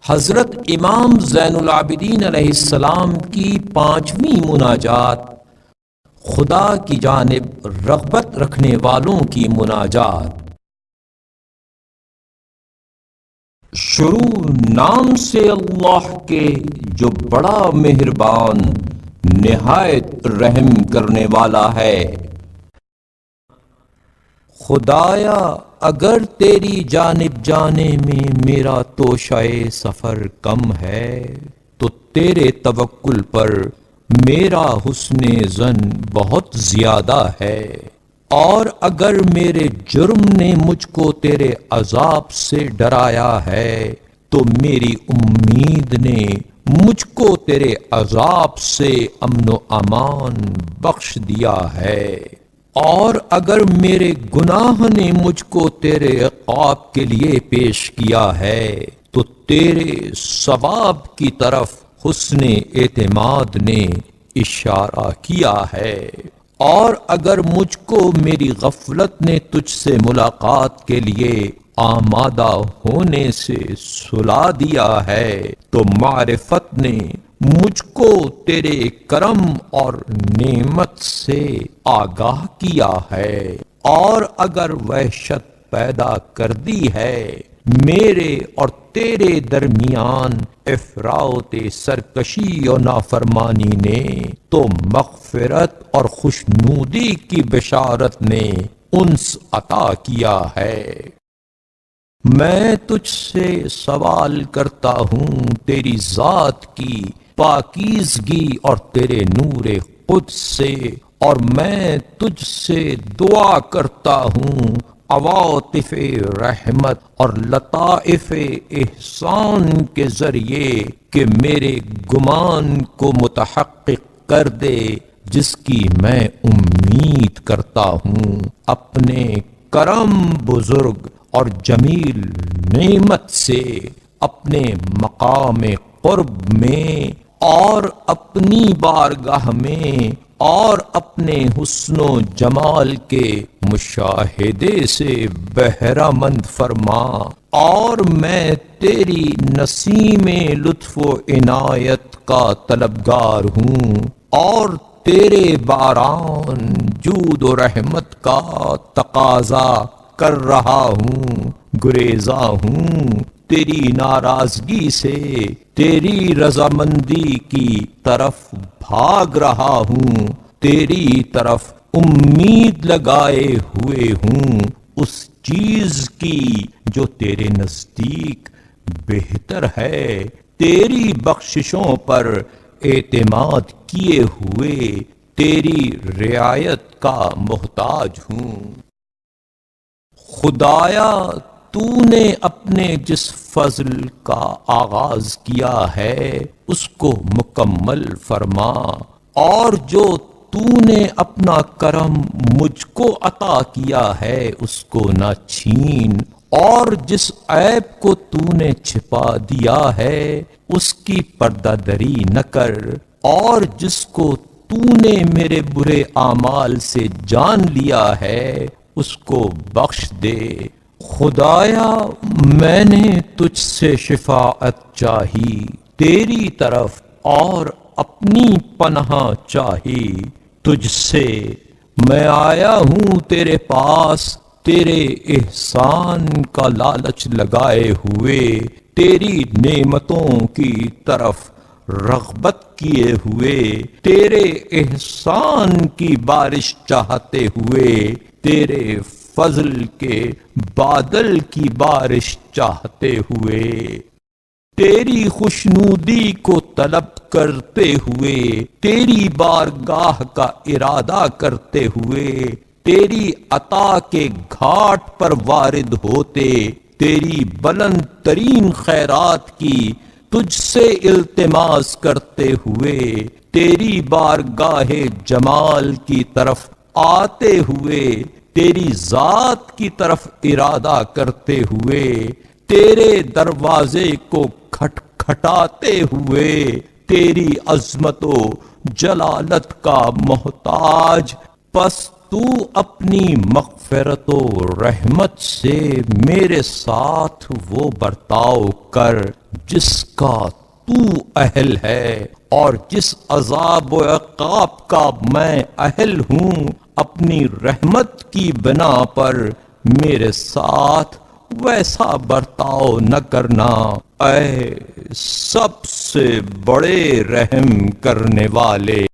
حضرت امام زین العابدین علیہ السلام کی 5ویں مناجات، خدا کی جانب رغبت رکھنے والوں کی مناجات۔ شروع نام سے اللہ کے جو بڑا مہربان نہایت رحم کرنے والا ہے۔ خدایا اگر تیری جانب جانے میں میرا توشہ سفر کم ہے تو تیرے توکل پر میرا حسن ظن بہت زیادہ ہے، اور اگر میرے جرم نے مجھ کو تیرے عذاب سے ڈرایا ہے تو میری امید نے مجھ کو تیرے عذاب سے امن و امان بخش دیا ہے، اور اگر میرے گناہ نے مجھ کو تیرے عقاب کے لیے پیش کیا ہے تو تیرے ثواب کی طرف حسن اعتماد نے اشارہ کیا ہے، اور اگر مجھ کو میری غفلت نے تجھ سے ملاقات کے لیے آمادہ ہونے سے سلا دیا ہے تو معرفت نے مجھ کو تیرے کرم اور نعمت سے آگاہ کیا ہے، اور اگر وحشت پیدا کر دی ہے میرے اور تیرے درمیان افراط سرکشی اور نافرمانی نے تو مغفرت اور خوشنودی کی بشارت نے انس عطا کیا ہے۔ میں تجھ سے سوال کرتا ہوں تیری ذات کی پاکیزگی اور تیرے نور قدس سے، اور میں تجھ سے دعا کرتا ہوں عواطف رحمت اور لطائف احسان کے ذریعے کہ میرے گمان کو متحقق کر دے جس کی میں امید کرتا ہوں، اپنے کرم بزرگ اور جمیل نعمت سے، اپنے مقام قرب میں اور اپنی بارگاہ میں اور اپنے حسن و جمال کے مشاہدے سے بہرہ مند فرما، اور میں تیری نسیم لطف و عنایت کا طلبگار ہوں، اور تیرے باران جود و رحمت کا تقاضا کر رہا ہوں، گریزاں ہوں تیری ناراضگی سے، تیری رضامندی کی طرف بھاگ رہا ہوں، تیری طرف امید لگائے ہوئے ہوں اس چیز کی جو تیرے نزدیک بہتر ہے، تیری بخششوں پر اعتماد کیے ہوئے تیری رعایت کا محتاج ہوں۔ خدایا تو نے اپنے جس فضل کا آغاز کیا ہے اس کو مکمل فرما، اور جو تو نے اپنا کرم مجھ کو عطا کیا ہے اس کو نہ چھین، اور جس عیب کو تو نے چھپا دیا ہے اس کی پردہ دری نہ کر، اور جس کو تو نے میرے برے اعمال سے جان لیا ہے اس کو بخش دے۔ خدایا میں نے تجھ سے شفاعت چاہی تیری طرف، اور اپنی پناہ چاہی تجھ سے، میں آیا ہوں تیرے پاس تیرے احسان کا لالچ لگائے ہوئے، تیری نعمتوں کی طرف رغبت کیے ہوئے، تیرے احسان کی بارش چاہتے ہوئے، تیرے فضل کے بادل کی بارش چاہتے ہوئے، تیری خوشنودی کو طلب کرتے ہوئے، تیری بارگاہ کا ارادہ کرتے ہوئے، تیری عطا کے گھاٹ پر وارد ہوتے، تیری بلند ترین خیرات کی تجھ سے التماس کرتے ہوئے، تیری بارگاہ جمال کی طرف آتے ہوئے، تیری ذات کی طرف ارادہ کرتے ہوئے، تیرے دروازے کو کھٹکھٹاتے ہوئے، تیری عظمت و جلالت کا محتاج، پس تو اپنی مغفرت مغفرت و رحمت سے میرے ساتھ وہ برتاؤ کر جس کا تو اہل ہے، اور جس عذاب و عقاب کا میں اہل ہوں اپنی رحمت کی بنا پر میرے ساتھ ویسا برتاؤ نہ کرنا، اے سب سے بڑے رحم کرنے والے۔